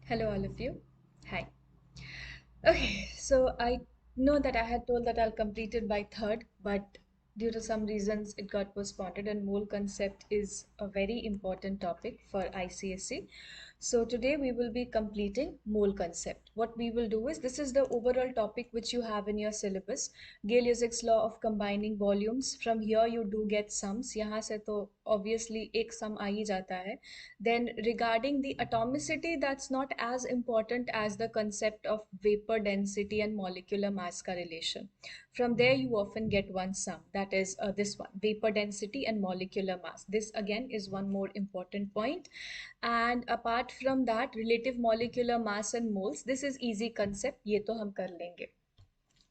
Hello, all of you. Hi. Okay, so I know that I had told that I'll complete it by third, but due to some reasons it got postponed, and mole concept is a very important topic for ICSE. So today we will be completing mole concept. What we will do is this is the overall topic which you have in your syllabus. Gale-Lussac's law of combining volumes. From here you do get sums. यहाँ से तो obviously एक sum आ ही जाता है. Then regarding the atomicity, that's not as important as the concept of vapor density and molecular mass correlation. From there, you often get one sum, that is this one, vapor density and molecular mass. This again is one more important point. And apart from that, relative molecular mass and moles, this is easy concept, ये तो हम कर लेंगे.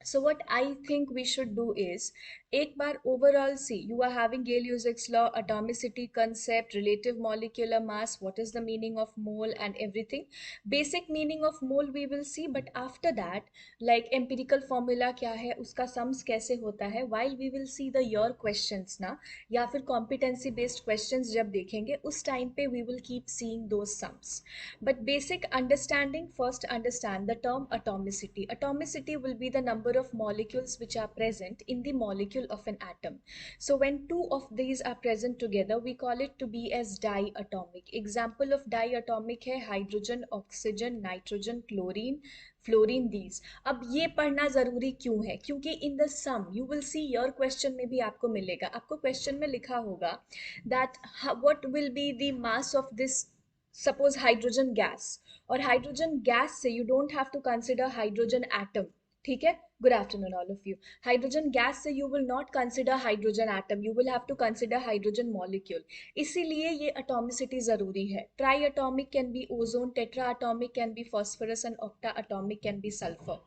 So what I think we should do is, एक बार overall see, you are having Gale-Lussac's law, atomicity concept, relative molecular mass, what is the meaning of mole and everything. Basic meaning of mole we will see, but after that, like empirical formula क्या है, उसका sums कैसे होता है, while we will see the your questions ना, या फिर competency based questions जब देखेंगे, उस time पे we will keep seeing those sums. But basic understanding, first understand the term atomicity. Atomicity will be the number of molecules which are present in the molecule of an atom. So when two of these are present together, we call it to be as diatomic. Example of diatomic है hydrogen, oxygen, nitrogen, chlorine, fluorine these. अब ये पढ़ना जरूरी क्यों है? क्योंकि in the sum you will see your question में भी आपको मिलेगा, आपको क्वेश्चन में लिखा होगा that what will be the mass of this, suppose hydrogen gas, और हाइड्रोजन गैस से you don't have to consider hydrogen atom. ठीक है, good afternoon all of you. Hydrogen gas से you will not consider hydrogen atom, you will have to consider hydrogen molecule. इसीलिए ये atomicity जरूरी है. Tri atomic can be ozone, tetra atomic can be phosphorus and octa atomic can be sulphur.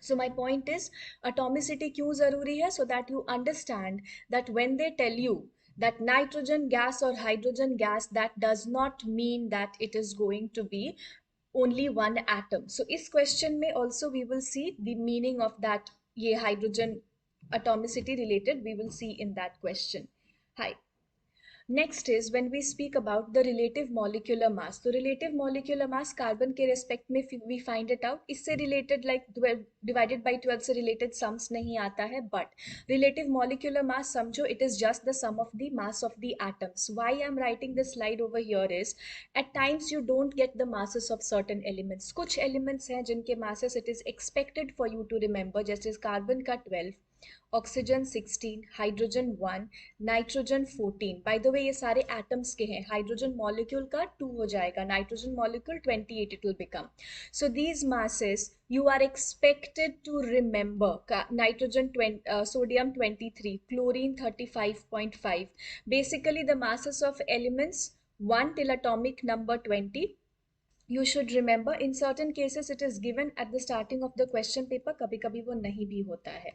So my point is, atomicity क्यों जरूरी है? So that you understand that when they tell you that nitrogen gas or hydrogen gas, that does not mean that it is going to be only one atom. So इस question में also we will see the meaning of that, ये hydrogen atomicity related we will see in that question. Hi. Next is when we speak about the relative molecular mass. So relative molecular mass carbon के respect में we find it out. इससे related like 12 divided by 12 से related sums नहीं आता है, but relative molecular mass समझो it is just the sum of the mass of the atoms. Why I am writing this slide over here is, at times you don't get the masses of certain elements. कुछ elements हैं जिनके masses it is expected for you to remember, जैसे carbon का 12, oxygen 16, hydrogen 1, nitrogen 14. By the way ये सारे atoms के हैं. Hydrogen molecule का 2 हो जाएगा, nitrogen molecule 28 it will become. So these masses you are expected to remember. Nitrogen 20, sodium 23, chlorine 35.5. Basically the masses of elements 1 till atomic number 20 you should remember. In certain cases it is given at the starting of the question paper, कभी कभी वो नहीं भी होता है.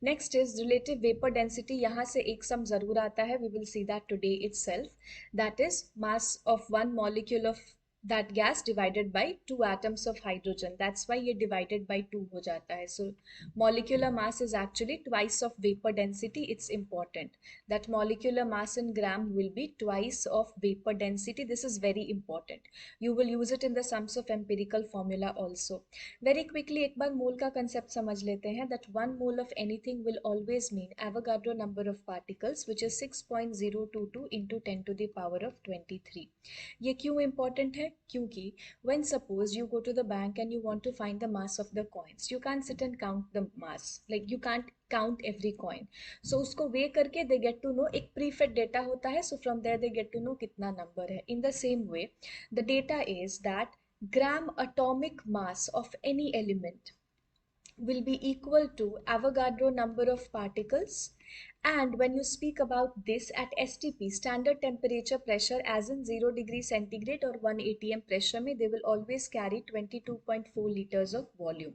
Next is relative vapor density. यहाँ से एक sum जरूर आता है, we will see that today itself. That is mass of one molecule of that gas divided by two atoms of hydrogen. That's why ये divided by 2 हो जाता है. So molecular mass is actually twice of vapor density. It's important that molecular mass in gram will be twice of vapor density. This is very important. You will use it in the sums of empirical formula also. Very quickly एक बार mole का concept समझ लेते हैं, that 1 mole of anything will always mean Avogadro number of particles, which is 6.022 into 10 to the power of 23. ये क्यों important है? क्योंकि when suppose you go to the bank and you want to find the mass of the coins, you can't sit and count the mass, like you can't count every coin. So उसको weigh करके they get to know, एक prefed data होता है, so from there they get to know कितना number है. In the same way, the data is that gram atomic mass of any element will be equal to Avogadro number of particles. And when you speak about this at STP, standard temperature pressure, as in 0 degree centigrade or 1 atm pressure में, they will always carry 22.4 liters of volume.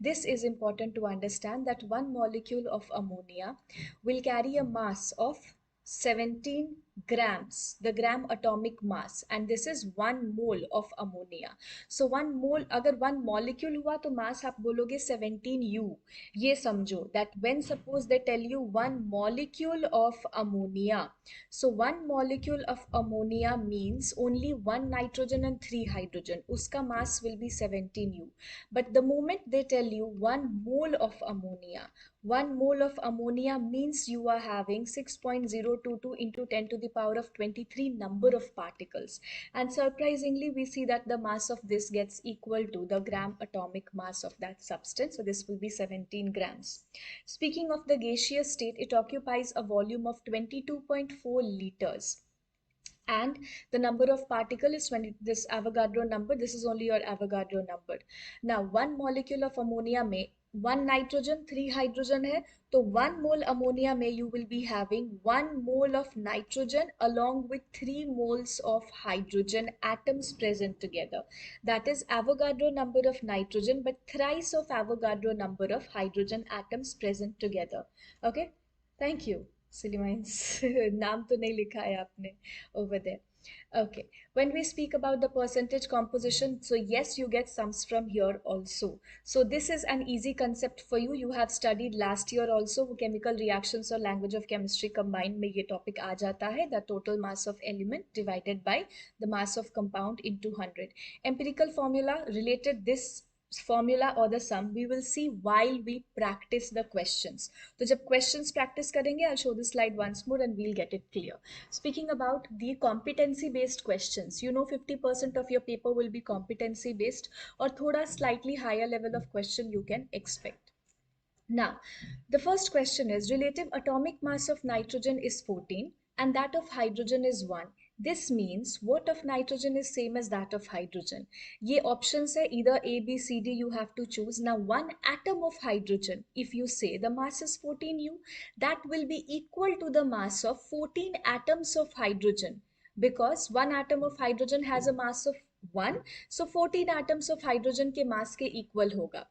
This is important to understand that one molecule of ammonia will carry a mass of 17 grams, the gram atomic mass, and this is 1 mole of ammonia. So 1 mole, अगर 1 molecule हुआ तो mass आप बोलोगे 17U. ये समझो that when suppose they tell you 1 molecule of ammonia, so 1 molecule of ammonia means only 1 nitrogen and 3 hydrogen. उसका mass will be 17U. But the moment they tell you 1 mole of ammonia, 1 mole of ammonia means you are having 6.022 into 10 to the power of 23 number of particles. And surprisingly, we see that the mass of this gets equal to the gram atomic mass of that substance. So this will be 17 grams. Speaking of the gaseous state, it occupies a volume of 22.4 liters. And the number of particle is 20, this Avogadro number, this is only your Avogadro number. Now 1 molecule of ammonia में 1 nitrogen 3 hydrogen है, तो 1 mole ammonia में you will be having 1 mole of nitrogen along with 3 moles of hydrogen atoms present together. That is Avogadro number of nitrogen but thrice of Avogadro number of hydrogen atoms present together. Okay, thank you. Silly minds. नाम तो नहीं लिखा है आपने over there. Okay, when we speak about the percentage composition, so yes, you get sums from here also. So this is an easy concept for you. You have studied last year also chemical reactions or language of chemistry combined में ये topic आ जाता है, the total mass of element divided by the mass of compound into 100. Empirical formula related this formula or the sum we will see while we practice the questions. तो जब questions practice करेंगे, I'll show this slide once more and we'll get it clear. Speaking about the competency based questions, you know 50% of your paper will be competency based or thoda slightly higher level of question you can expect. Now, the first question is relative atomic mass of nitrogen is 14 and that of hydrogen is 1. This means what of nitrogen is same as that of hydrogen? Ye options hai either A, B, C, D, you have to choose. Now, one atom of hydrogen, if you say the mass is 14U, that will be equal to the mass of 14 atoms of hydrogen because one atom of hydrogen has a mass of 1, so 14 atoms of hydrogen के mass के equal होगा.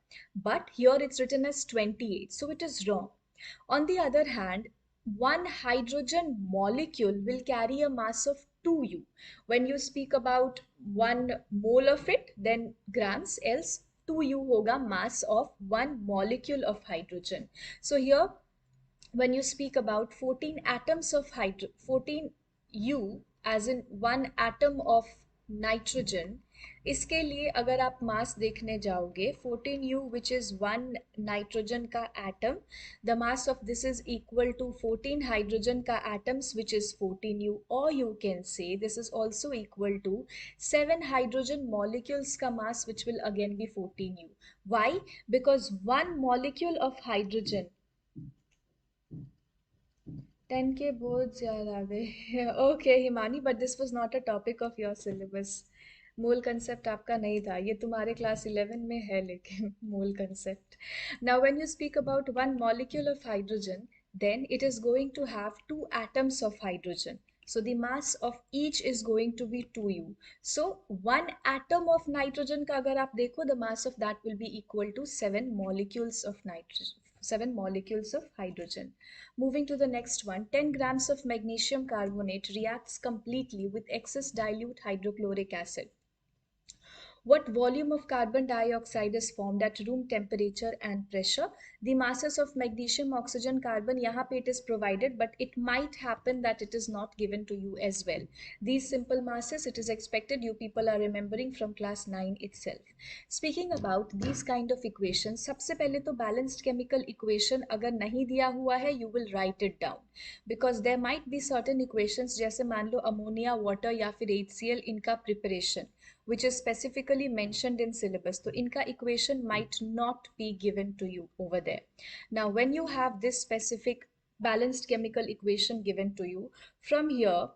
But here it's written as 28, so it is wrong. On the other hand, one hydrogen molecule will carry a mass of 2U. When you speak about 1 mole of it, then grams, else 2U होगा mass of 1 molecule of hydrogen. So here, when you speak about 14 atoms of 14U as in 1 atom of nitrogen, इसके लिए अगर आप मास देखने जाओगे 14U which is 1 nitrogen का atom, the mass of this is equal to 14 hydrogen का atoms which is 14U, or you can say this is also equal to 7 hydrogen molecules का mass which will again be 14U. Why? Because 1 molecule of hydrogen 10K boards याद आ गए. Okay, Himani, but this was not a topic of your syllabus. मूल concept आपका नहीं था, ये तुम्हारे class 11 में है लेकिन मूल concept. Now when you speak about 1 molecule of hydrogen, then it is going to have 2 atoms of hydrogen. So the mass of each is going to be 2U. So 1 atom of nitrogen का अगर आप देखो, the mass of that will be equal to 7 molecules of nitrogen. 7 molecules of hydrogen. Moving to the next one, 10 grams of magnesium carbonate reacts completely with excess dilute hydrochloric acid. What volume of carbon dioxide is formed at room temperature and pressure? The masses of magnesium, oxygen, carbon, यहाँ पे it is provided, but it might happen that it is not given to you as well. These simple masses, it is expected you people are remembering from class 9 itself. Speaking about these kind of equations, सबसे पहले तो balanced chemical equation अगर नहीं दिया हुआ है, you will write it down. Because there might be certain equations, जैसे मान लो ammonia, water या फिर HCl, इनका preparation, which is specifically mentioned in syllabus. So inka equation might not be given to you over there. Now, when you have this specific balanced chemical equation given to you, from here,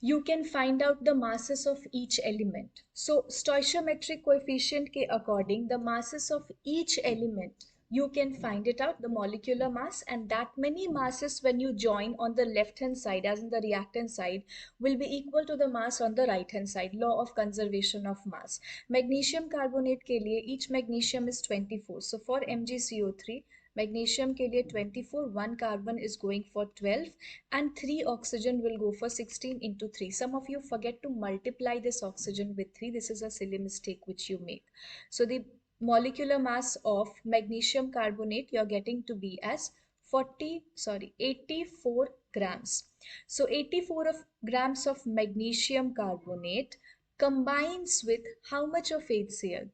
you can find out the masses of each element. So stoichiometric coefficient ke according, the masses of each element, you can find it out, the molecular mass, and that many masses when you join on the left hand side as in the reactant side will be equal to the mass on the right hand side. Law of conservation of mass. Magnesium carbonate ke liye each magnesium is 24. So for MgCO3, magnesium के लिए 24, 1 carbon is going for 12 and 3 oxygen will go for 16 into 3. Some of you forget to multiply this oxygen with 3. This is a silly mistake which you make. So the molecular mass of magnesium carbonate you're getting to be as 84 grams. So 84 of grams of magnesium carbonate combines with how much of HCl?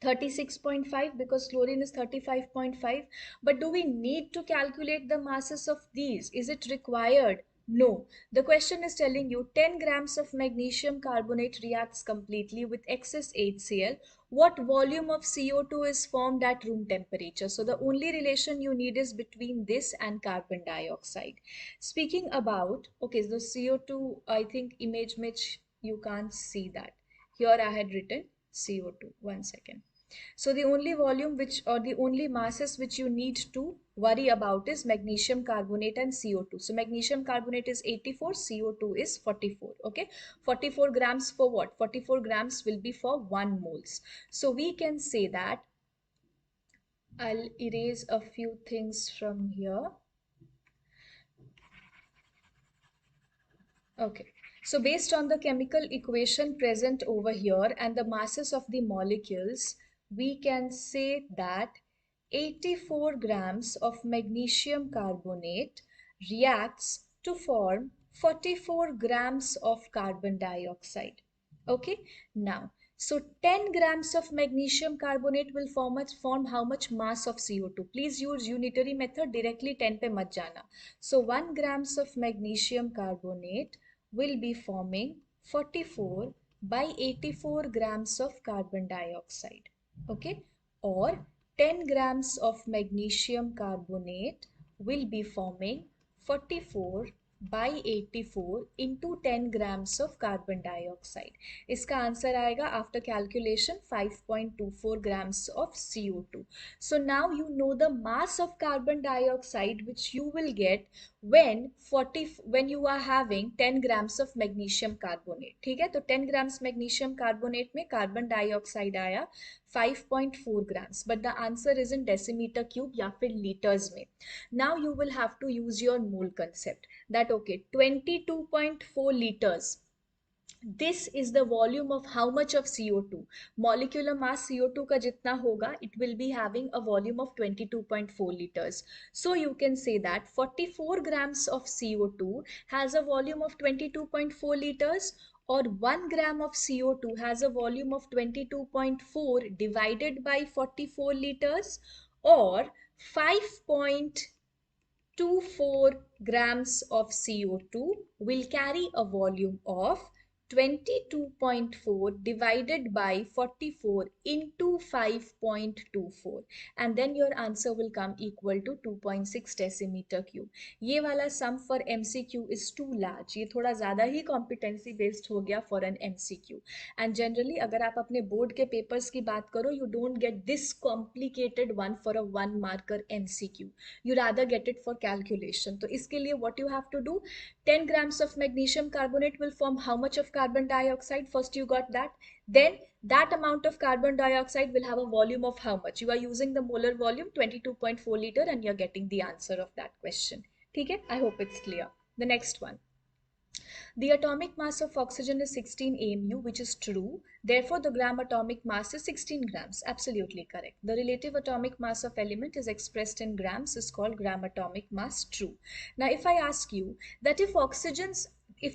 36.5, because chlorine is 35.5. But do we need to calculate the masses of these? Is it required? No. The question is telling you 10 grams of magnesium carbonate reacts completely with excess HCl. What volume of CO2 is formed at room temperature? So the only relation you need is between this and carbon dioxide. Speaking about, okay, the CO2, I think image which you can't see that. Here I had written CO2. One second. So the only volume which or the only masses which you need to worry about is magnesium carbonate and CO2. So magnesium carbonate is 84, CO2 is 44. Okay, 44 grams for what? 44 grams will be for 1 moles. So we can say that, I'll erase a few things from here. Okay, so based on the chemical equation present over here and the masses of the molecules, we can say that 84 grams of magnesium carbonate reacts to form 44 grams of carbon dioxide. Okay, now, so 10 grams of magnesium carbonate will form how much mass of CO2? Please use unitary method, directly 10 pe mat jana. So 1 grams of magnesium carbonate will be forming 44 by 84 grams of carbon dioxide. Okay, or 10 grams of magnesium carbonate will be forming 44 by 84 into 10 grams of carbon dioxide. इसका answer आएगा after calculation 5.24 grams of CO2. So now you know the mass of carbon dioxide which you will get when you are having 10 grams of magnesium carbonate. ठीक है, तो 10 grams magnesium carbonate में carbon dioxide आया 5.4 grams, but the answer is in decimeter cube या फिर liters में. Now you will have to use your mole concept that okay, 22.4 liters, this is the volume of how much of CO2? Molecular mass CO2 का जितना होगा, it will be having a volume of 22.4 liters. So you can say that 44 grams of CO2 has a volume of 22.4 liters, or 1 gram of CO2 has a volume of 22.4 divided by 44 liters, or 5.24 grams of CO2 will carry a volume of 22.4 divided by 44 into 5.24, and then your answer will come equal to 2.6 decimeter cube. ये वाला sum for MCQ is too large. ये थोड़ा ज़्यादा ही competency based हो गया for an MCQ. And generally अगर आप अपने बोर्ड के papers की बात करो, you don't get this complicated one for a 1 marker MCQ. You rather get it for calculation. तो इसके लिए what you have to do, 10 grams of magnesium carbonate will form how much of carbon dioxide? First you got that. Then that amount of carbon dioxide will have a volume of how much? You are using the molar volume 22.4 liter and you're getting the answer of that question. Okay, I hope it's clear. The next one. The atomic mass of oxygen is 16 AMU, which is true. Therefore, the gram atomic mass is 16 grams. Absolutely correct. The relative atomic mass of element is expressed in grams, is called gram atomic mass. True. Now, if I ask you that if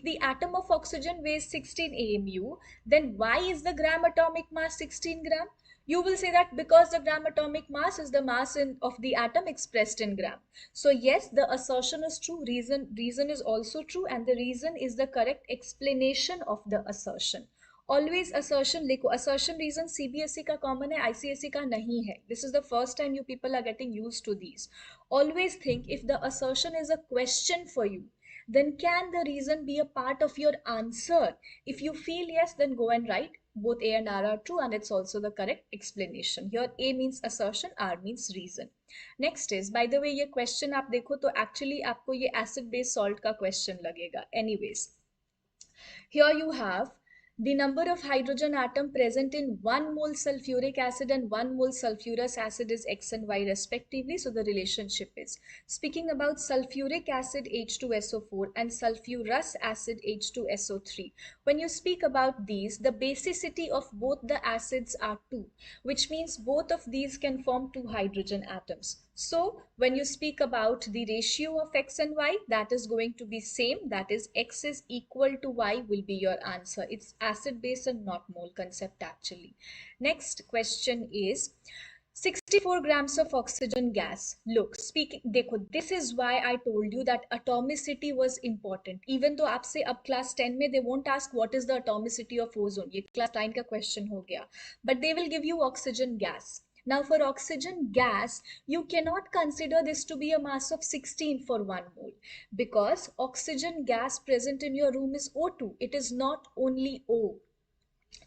the atom of oxygen weighs 16 AMU, then why is the gram atomic mass 16 gram? You will say that because the gram atomic mass is the mass of the atom expressed in gram. So yes, the assertion is true, reason is also true, and the reason is the correct explanation of the assertion. Always assertion लिखो. Assertion reason CBSE का common है, ICSE का नहीं है. This is the first time you people are getting used to these. Always think if the assertion is a question for you, then can the reason be a part of your answer? If you feel yes, then go and write both A and R are true, and it's also the correct explanation. Here A means assertion, R means reason. Next is, by the way, ये question आप देखो तो actually आपको ये acid base salt का question लगेगा. Anyways, here you have The number of hydrogen atom present in 1 mole sulfuric acid and 1 mole sulfurous acid is X and Y respectively. So the relationship is, speaking about sulfuric acid H2SO4 and sulfurous acid H2SO3. When you speak about these, the basicity of both the acids are 2, which means both of these can form 2 hydrogen atoms. So when you speak about the ratio of X and Y, that is going to be same. That is X is equal to Y will be your answer. It's acid base and not mole concept actually. Next question is 64 grams of oxygen gas. Look, speaking, देखो, this is why I told you that atomicity was important. Even though आपसे अब class 10 में they won't ask what is the atomicity of ozone. ये class 9 का question हो गया. But they will give you oxygen gas. Now for oxygen gas, you cannot consider this to be a mass of 16 for 1 mole because oxygen gas present in your room is O2. It is not only O.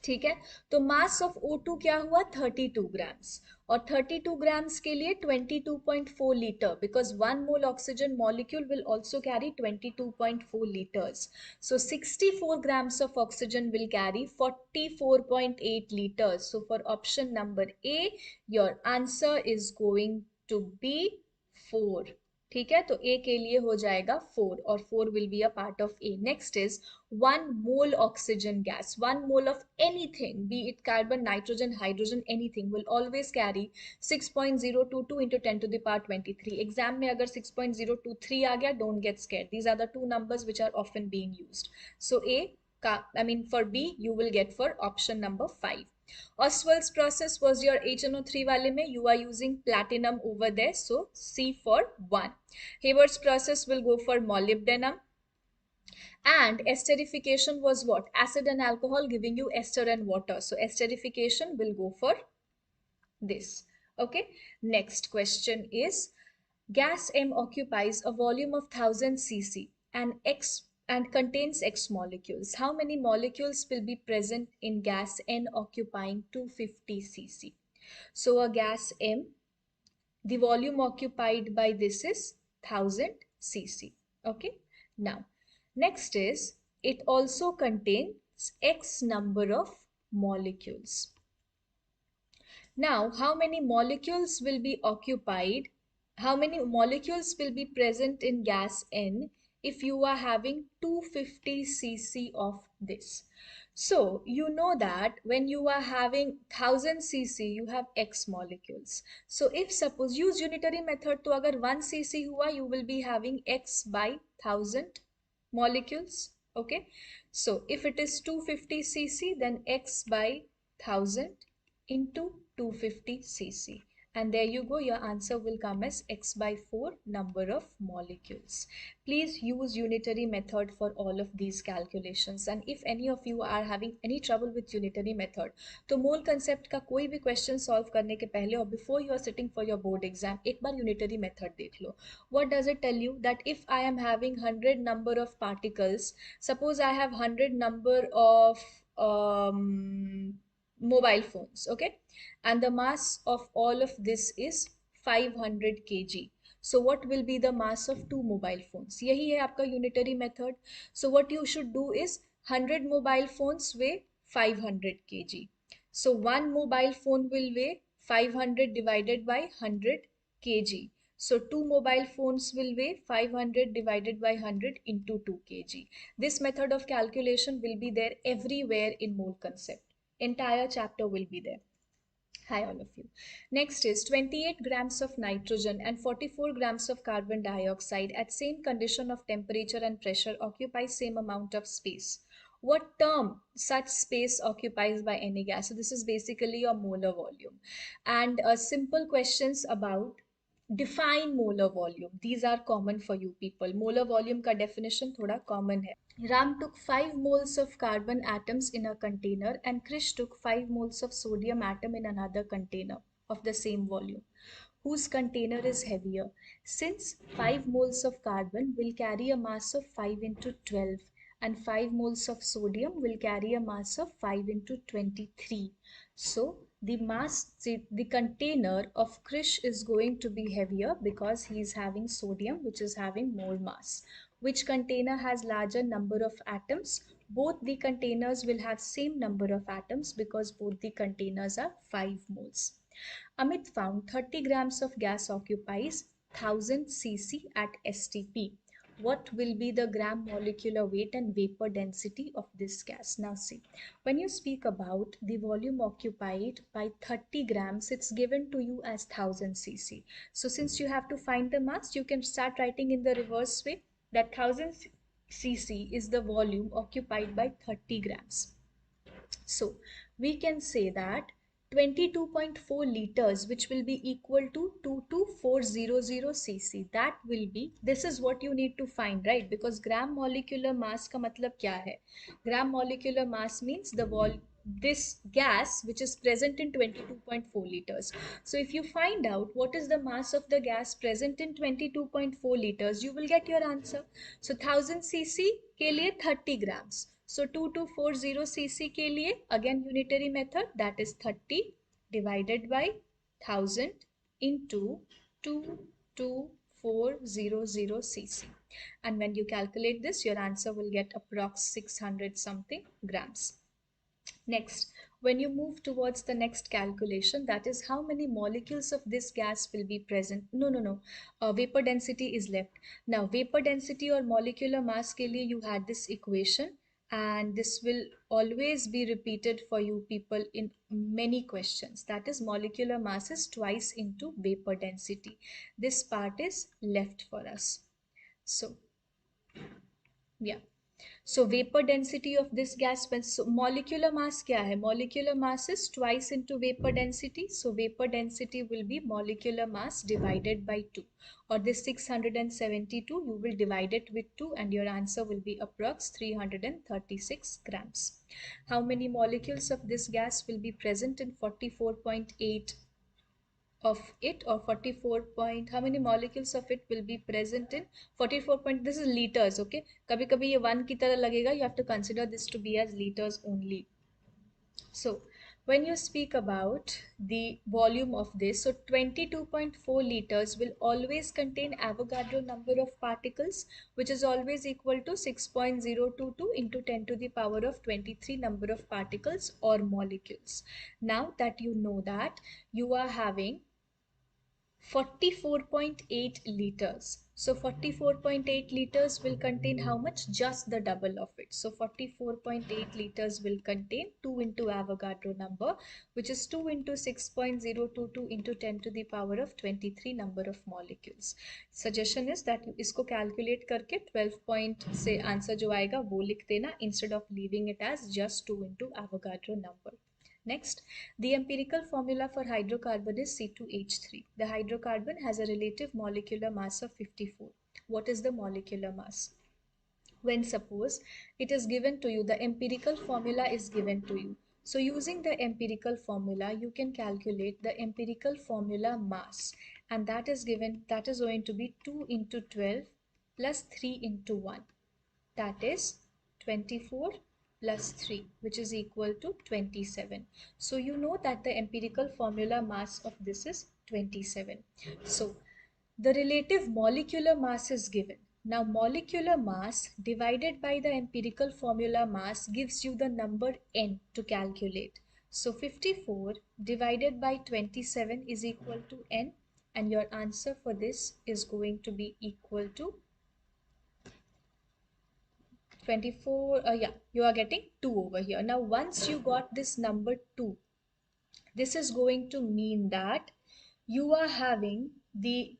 ठीक है, तो mass of O2 क्या हुआ 32 grams और 32 grams के लिए 22.4 litre because 1 mole oxygen molecule will also carry 22.4 liters. So 64 grams of oxygen will carry 44.8 liters. So for option number A, your answer is going to be 4. ठीक है, तो A के लिए हो जाएगा 4 और 4 will be a part of A. Next is 1 mole oxygen gas. 1 mole of anything, be it carbon, nitrogen, hydrogen, anything, will always carry 6.022 into 10 to the power 23. Exam में अगर 6.023 आ गया, don't get scared. These are the two numbers which are often being used. So A, for B, you will get for option number 5. Oswald's process was your HNO3 wale mein. You are using platinum over there. So C for 1. Hayward's process will go for molybdenum. And esterification was what? Acid and alcohol giving you ester and water. So esterification will go for this. Okay. Next question is gas M occupies a volume of 1000 cc and contains X molecules. How many molecules will be present in gas N occupying 250 cc? So a gas M, the volume occupied by this is 1000 cc. Okay. Now, next is it also contains X number of molecules. Now, how many molecules will be occupied? How many molecules will be present in gas N if you are having 250 cc of this? So you know that when you are having 1000 cc, you have X molecules. So if suppose use unitary method, to agar 1 cc hua, you will be having X by 1000 molecules. Okay. So if it is 250 cc, then X by 1000 into 250 cc. And there you go, your answer will come as X by 4 number of molecules. Please use unitary method for all of these calculations. And if any of you are having any trouble with unitary method, तो mole concept का कोई भी question solve करने के पहले और before you are sitting for your board exam, एक बार unitary method देख लो. What does it tell you? That if I am having 100 number of particles, suppose I have 100 number of mobile phones, okay, and the mass of all of this is 500 kg. So what will be the mass of 2 mobile phones? यही है आपका unitary method. So what you should do is 100 mobile phones weigh 500 kg. So one mobile phone will weigh 500 divided by 100 kg. So 2 mobile phones will weigh 500 divided by 100 into 2 kg. This method of calculation will be there everywhere in mole concept. Entire chapter will be there. Hi all of you. Next is 28 grams of nitrogen and 44 grams of carbon dioxide at same condition of temperature and pressure occupy same amount of space. What term such space occupies by any gas? So this is basically your molar volume. And simple questions about define molar volume. These are common for you people. Molar volume का definition थोड़ा common है. Ram took 5 moles of carbon atoms in a container and Krish took 5 moles of sodium atom in another container of the same volume. Whose container is heavier? Since 5 moles of carbon will carry a mass of 5 into 12 and 5 moles of sodium will carry a mass of 5 into 23. So the container of Krish is going to be heavier because he is having sodium which is having more mass. Which container has larger number of atoms? Both the containers will have same number of atoms because both the containers are 5 moles. Amit found 30 grams of gas occupies 1000 cc at STP. What will be the gram molecular weight and vapor density of this gas? Now see, when you speak about the volume occupied by 30 grams, it's given to you as 1000 cc. So since you have to find the mass, you can start writing in the reverse way that 1000 cc is the volume occupied by 30 grams. So we can say that 22.4 liters, which will be equal to 22400 cc, that will be, this is what you need to find, right? Because gram molecular mass ka matlab kya hai? Gram molecular mass means the this gas which is present in 22.4 liters. So if you find out what is the mass of the gas present in 22.4 liters, you will get your answer. So 1000 cc के लिए 30 grams. So 2240 cc के लिए again unitary method, that is 30 divided by 1000 into 22400 cc. And when you calculate this, your answer will get approx 600 something grams. Next, when you move towards the next calculation, that is how many molecules of this gas will be present. No. Vapor density is left. Now, vapor density or molecular mass ke liye you had this equation, and this will always be repeated for you people in many questions. That is molecular mass is twice into vapor density. This part is left for us. So, yeah. So vapor density of this gas, so molecular mass kya hai? Molecular mass is twice into vapor density. So vapor density will be molecular mass divided by 2. Or this 672, you will divide it with 2 and your answer will be approx 336 grams. How many molecules of this gas will be present in 44.8 of it, or 44 point, how many molecules of it will be present in 44 point, this is liters, okay? Kabhi kabhi ye 1 ki tarah lagega, you have to consider this to be as liters only. So when you speak about the volume of this, so 22.4 liters will always contain Avogadro number of particles, which is always equal to 6.022 into 10 to the power of 23 number of particles or molecules. Now that you know that, you are having 44.8 liters. So 44.8 liters will contain how much? Just the double of it. So 44.8 liters will contain 2 into Avogadro number, which is 2 into 6.022 into 10 to the power of 23 number of molecules. Suggestion is that इसको calculate करके 12 point से answer जो आएगा वो लिख देना instead of leaving it as just 2 into Avogadro number. Next, the empirical formula for hydrocarbon is C2H3. The hydrocarbon has a relative molecular mass of 54. What is the molecular mass? When suppose it is given to you, the empirical formula is given to you. So using the empirical formula, you can calculate the empirical formula mass, and that is given, that is going to be 2 into 12 plus 3 into 1. That is 24 plus 3, which is equal to 27. So you know that the empirical formula mass of this is 27. So the relative molecular mass is given. Now molecular mass divided by the empirical formula mass gives you the number n to calculate. So 54 divided by 27 is equal to n, and your answer for this is going to be equal to 24. Yeah, you are getting 2 over here. Now once you got this number 2, this is going to mean that you are having the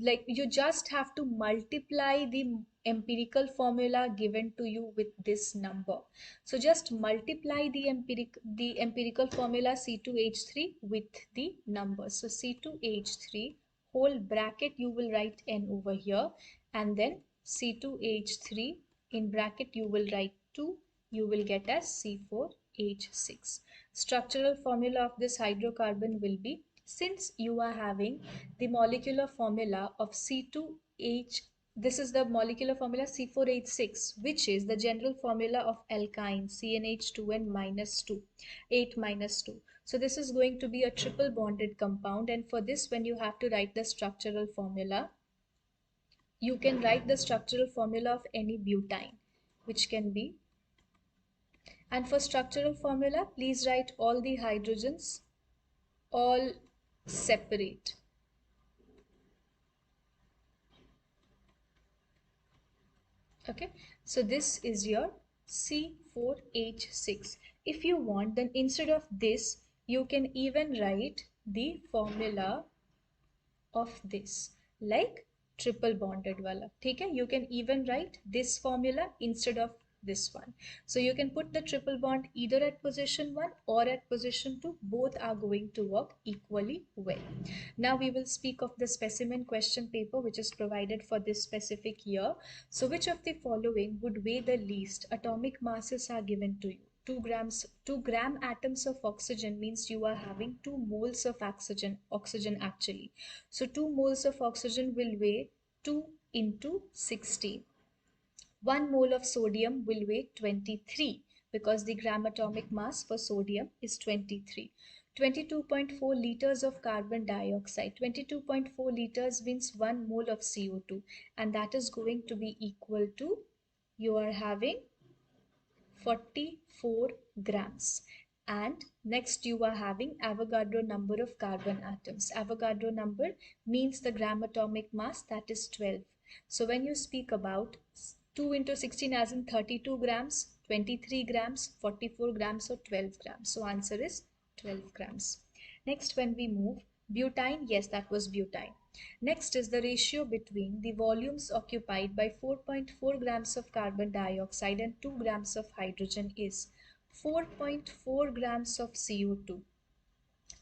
like you just have to multiply the empirical formula given to you with this number. So just multiply the empirical formula C2H3 with the number. So C2H3 whole bracket, you will write n over here, and then C2H3 in bracket you will write 2, you will get as C4H6. Structural formula of this hydrocarbon will be, since you are having the molecular formula of C2H, this is the molecular formula C4H6, which is the general formula of alkyne CnH2n minus 2, 8 minus 2. So this is going to be a triple bonded compound, and for this, when you have to write the structural formula, you can write the structural formula of any butane, which can be And for structural formula, please write all the hydrogens, all separate. Okay, so this is your C4H6. If you want, then instead of this, you can even write the formula of this, like triple bonded wala. Okay, you can even write this formula instead of this one. So you can put the triple bond either at position 1 or at position 2. Both are going to work equally well. Now we will speak of the specimen question paper which is provided for this specific year. So which of the following would weigh the least? Atomic masses are given to you. 2 gram atoms of oxygen means you are having 2 moles of oxygen actually. So 2 moles of oxygen will weigh 2 into 16. 1 mole of sodium will weigh 23 because the gram atomic mass for sodium is 23. 22.4 liters of carbon dioxide. 22.4 liters means 1 mole of CO2, and that is going to be equal to, you are having 44 grams. And next you are having Avogadro number of carbon atoms. Avogadro number means the gram atomic mass, that is 12. So when you speak about 2 into 16 as in 32 grams, 23 grams, 44 grams or 12 grams. So answer is 12 grams. Next, when we move, butane, yes, that was butane. Next is the ratio between the volumes occupied by 4.4 grams of carbon dioxide and 2 grams of hydrogen is 4.4 grams of CO2,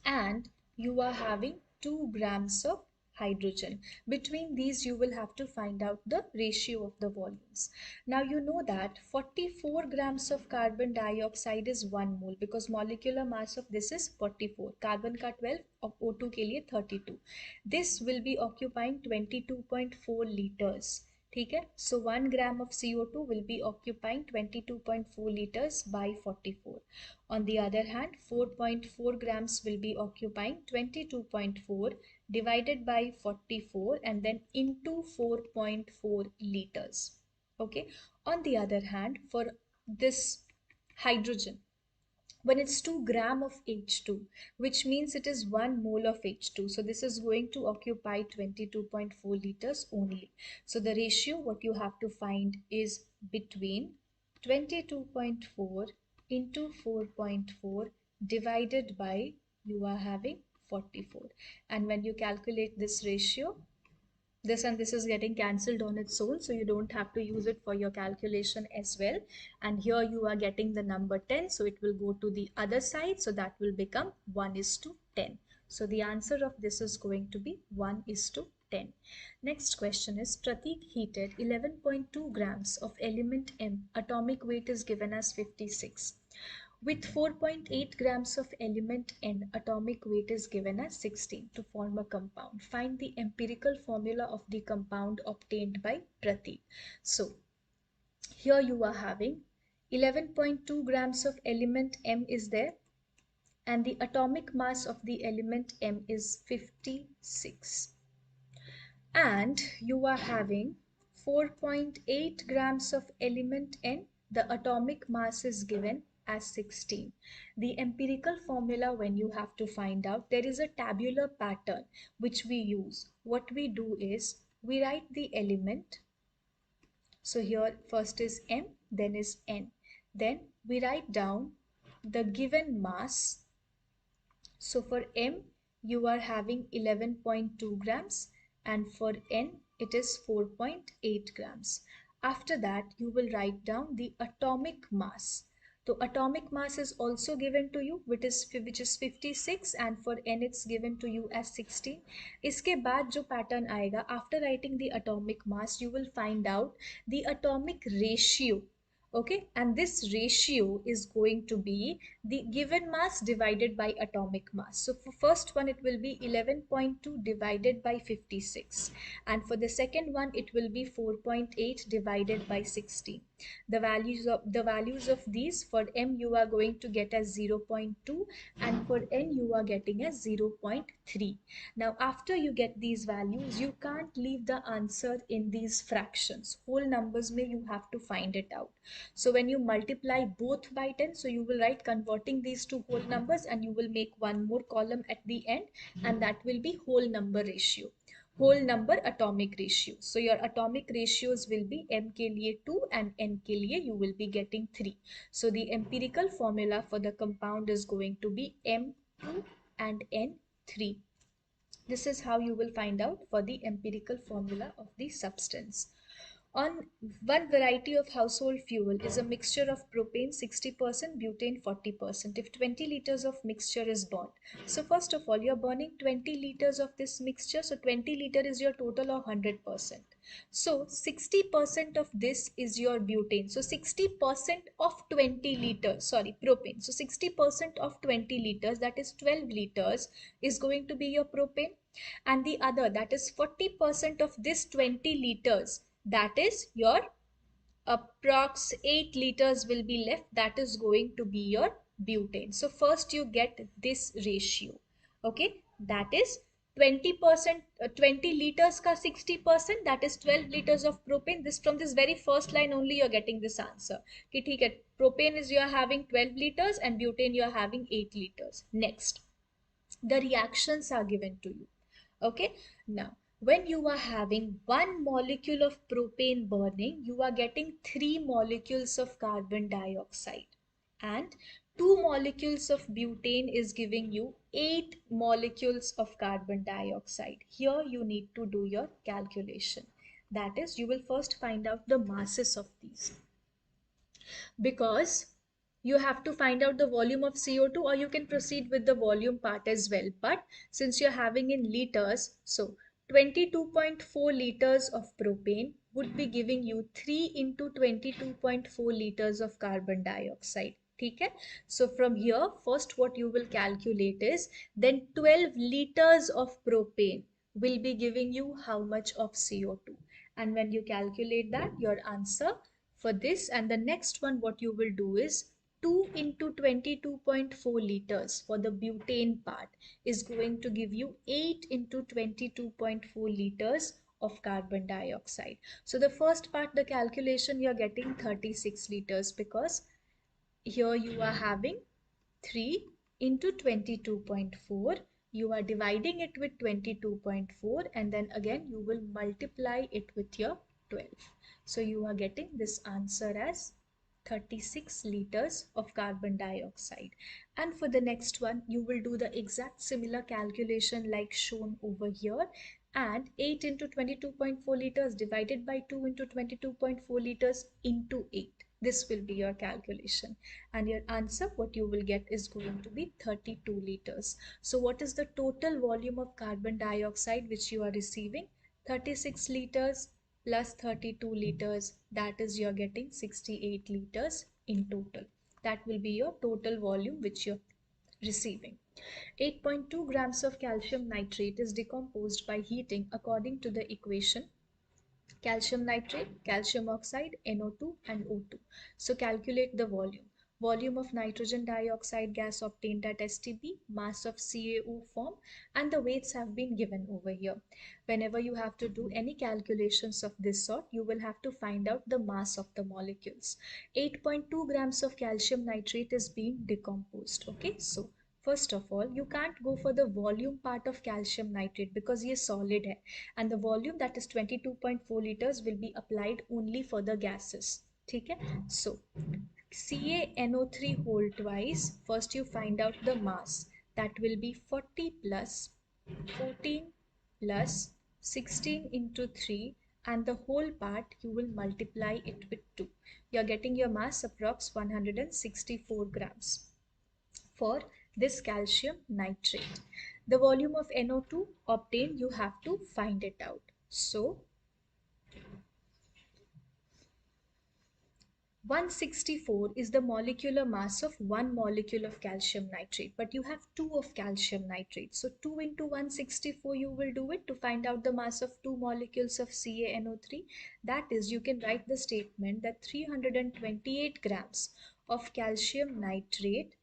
and you are having 2 grams of hydrogen. Between these you will have to find out the ratio of the volumes. Now you know that 44 grams of carbon dioxide is 1 mole because molecular mass of this is 44, carbon का 12 और O2 के लिए 32. This will be occupying 22.4 liters. ठीक है, so 1 gram of CO2 will be occupying 22.4 liters by 44. On the other hand, 4.4 grams will be occupying 22.4 divided by 44 and then into 4.4 liters. Okay, on the other hand, for this hydrogen, when it's 2 gram of H2, which means it is 1 mole of H2. So this is going to occupy 22.4 liters only. So the ratio what you have to find is between 22.4 into 4.4 divided by, you are having 44. And when you calculate this ratio, this and this is getting cancelled on its own, so you don't have to use it for your calculation as well. And here you are getting the number 10, so it will go to the other side, so that will become 1:10. So the answer of this is going to be 1:10. Next question is, Pratik heated 11.2 grams of element M. Atomic weight is given as 56. With 4.8 grams of element N, atomic weight is given as 16 to form a compound. Find the empirical formula of the compound obtained by Pratik. So, here you are having 11.2 grams of element M is there, and the atomic mass of the element M is 56. And you are having 4.8 grams of element N. The atomic mass is given as 16. The empirical formula, when you have to find out, there is a tabular pattern which we use. What we do is we write the element. So here first is M, then is N. Then we write down the given mass. So for M, you are having 11.2 grams, and for N, it is 4.8 grams. After that, you will write down the atomic mass. So atomic mass is also given to you, which is 56, and for N it's given to you as 16. इसके बाद जो pattern आएगा, after writing the atomic mass, you will find out the atomic ratio. Okay, and this ratio is going to be the given mass divided by atomic mass. So for first one it will be 11.2 divided by 56, and for the second one it will be 4.8 divided by 16. The values of these, for M you are going to get as 0.2, and for N you are getting as 0.3. Now after you get these values, you can't leave the answer in these fractions. Whole numbers may you have to find it out. So when you multiply both by 10, so you will write converting these to whole numbers, and you will make one more column at the end, and that will be whole number ratio, whole number atomic ratio. So your atomic ratios will be M के लिए 2 and N के लिए you will be getting 3. So the empirical formula for the compound is going to be M2 and N3. This is how you will find out for the empirical formula of the substance. On one variety of household fuel is a mixture of propane 60%, butane 40%. If 20 liters of mixture is burned, so first of all, you're burning 20 liters of this mixture. So 20 liter is your total of 100%. So 60% of this is your butane. So 60% of 20 liters, sorry, propane. So 60% of 20 liters, that is 12 liters, is going to be your propane. And the other, that is 40% of this 20 liters, that is your approx 8 liters will be left, that is going to be your butane. So first you get this ratio, okay, that is 20%, 20 liters ka 60%, that is 12 liters of propane. This, from this very first line only you're getting this answer ki theek hai, propane is you are having 12 liters and butane you are having 8 liters. Next, the reactions are given to you. Okay, now when you are having one molecule of propane burning, you are getting 3 molecules of carbon dioxide, and 2 molecules of butane is giving you 8 molecules of carbon dioxide. Here you need to do your calculation. That is, you will first find out the masses of these, because you have to find out the volume of CO2, or you can proceed with the volume part as well. But since you're having in liters, so 22.4 liters of propane would be giving you 3 into 22.4 liters of carbon dioxide. Okay? So from here, first what you will calculate is, then 12 liters of propane will be giving you how much of CO2. And when you calculate that, your answer for this and the next one, what you will do is 2 into 22.4 liters for the butane part is going to give you 8 into 22.4 liters of carbon dioxide. So the first part, the calculation, you're getting 36 liters, because here you are having 3 into 22.4, you are dividing it with 22.4, and then again you will multiply it with your 12. So you are getting this answer as 36 liters of carbon dioxide. And for the next one, you will do the exact similar calculation like shown over here, and 8 into 22.4 liters divided by 2 into 22.4 liters into 8. This will be your calculation, and your answer, what you will get, is going to be 32 liters. So what is the total volume of carbon dioxide which you are receiving? 36 liters plus 32 liters, that is, you're getting 68 liters in total. That will be your total volume which you're receiving. 8.2 grams of calcium nitrate is decomposed by heating according to the equation calcium nitrate, calcium oxide, NO2 and O2. So calculate the volume. Volume of nitrogen dioxide gas obtained at STP, mass of CaO form, and the weights have been given over here. Whenever you have to do any calculations of this sort, you will have to find out the mass of the molecules. 8.2 grams of calcium nitrate is being decomposed. Okay, so first of all, you can't go for the volume part of calcium nitrate because ये solid है, and the volume, that is 22.4 liters, will be applied only for the gases. ठीक है? So CaNO3 whole twice, first you find out the mass, that will be 40 plus 14 plus 16 into 3, and the whole part you will multiply it with 2. You are getting your mass approx 164 grams for this calcium nitrate. The volume of NO2 obtained, you have to find it out. So 164 is the molecular mass of one molecule of calcium nitrate, but you have two of calcium nitrate. So 2 into 164 you will do it to find out the mass of two molecules of CaNO3. That is, you can write the statement that 328 grams of calcium nitrate,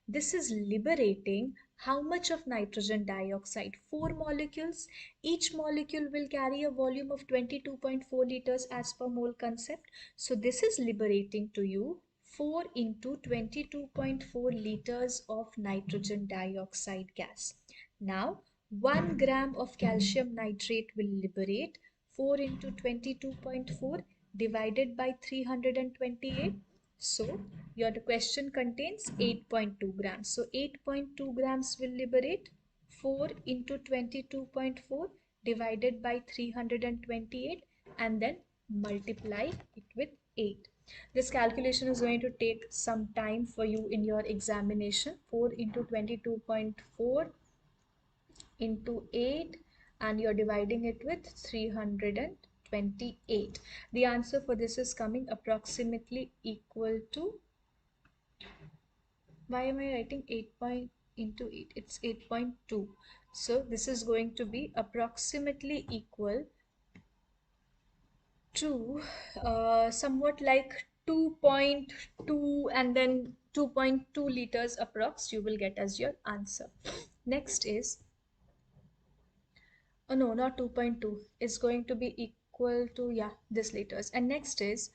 this is liberating how much of nitrogen dioxide? 4 molecules. Each molecule will carry a volume of 22.4 liters as per mole concept. So this is liberating to you 4 into 22.4 liters of nitrogen dioxide gas. Now 1 gram of calcium nitrate will liberate 4 into 22.4 divided by 328. So your question contains 8.2 grams. So 8.2 grams will liberate 4 into 22.4 divided by 328 and then multiply it with 8. This calculation is going to take some time for you in your examination. 4 into 22.4 into 8 and you're dividing it with 328. The answer for this is coming approximately equal to, why am I writing 8 point into 8? It's 8.2. So this is going to be approximately equal to somewhat like 2.2 and then 2.2 liters approx you will get as your answer. Next is, oh no, not 2.2, it's going to be equal to, yeah, this liters. And next is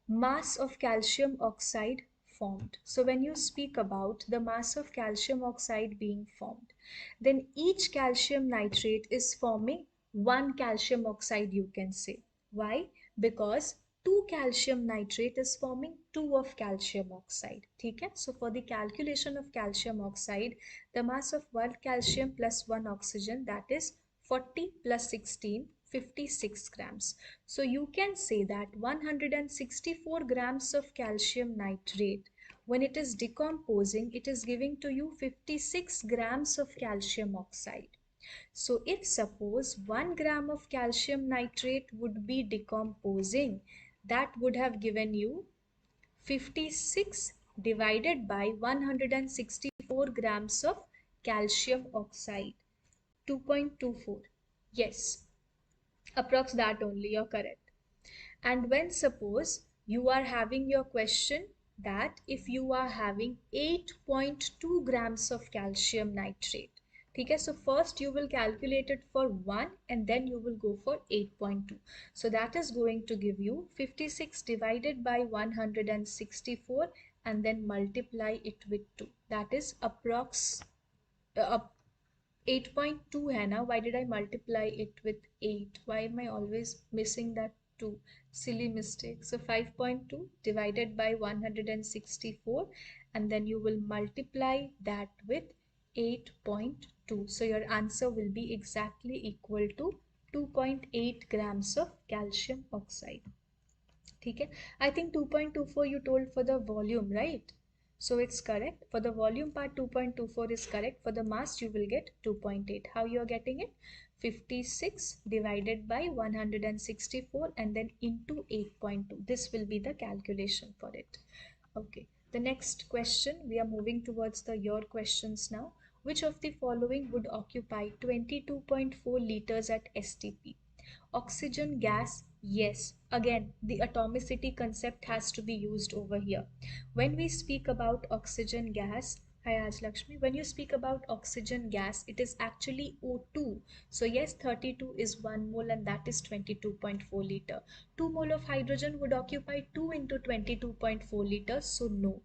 mass of calcium oxide formed. So when you speak about the mass of calcium oxide being formed, then each calcium nitrate is forming one calcium oxide, you can say. Why? Because 2 calcium nitrate is forming 2 of calcium oxide. Okay? So for the calculation of calcium oxide, the mass of 1 calcium plus 1 oxygen, that is 40 plus 16, 56 grams. So you can say that 164 grams of calcium nitrate, when it is decomposing, it is giving to you 56 grams of calcium oxide. So if suppose 1 gram of calcium nitrate would be decomposing, that would have given you 56 divided by 164 grams of calcium oxide, 2.24. Yes, approx that only, you're correct. And when suppose you are having your question that if you are having 8.2 grams of calcium nitrate, okay, so first you will calculate it for 1 and then you will go for 8.2. So that is going to give you 56 divided by 164 and then multiply it with 2. That is approx 8.2 है ना, why did I multiply it with 8? Why am I always missing that 2? Silly mistake. So 5.2 divided by 164 and then you will multiply that with 8.2. So your answer will be exactly equal to 2.8 grams of calcium oxide. ठीक है, I think 2.24 you told for the volume, right? So it's correct. For the volume part, 2.24 is correct. For the mass, you will get 2.8. How you are getting it? 56 divided by 164 and then into 8.2. This will be the calculation for it. Okay. The next question, we are moving towards the your questions now. Which of the following would occupy 22.4 liters at STP? Oxygen gas, yes. Again, the atomicity concept has to be used over here. When we speak about oxygen gas, hi Raj Lakshmi, when you speak about oxygen gas, it is actually O2. So yes, 32 is 1 mole and that is 22.4 liter. 2 mole of hydrogen would occupy 2 into 22.4 liters, so no.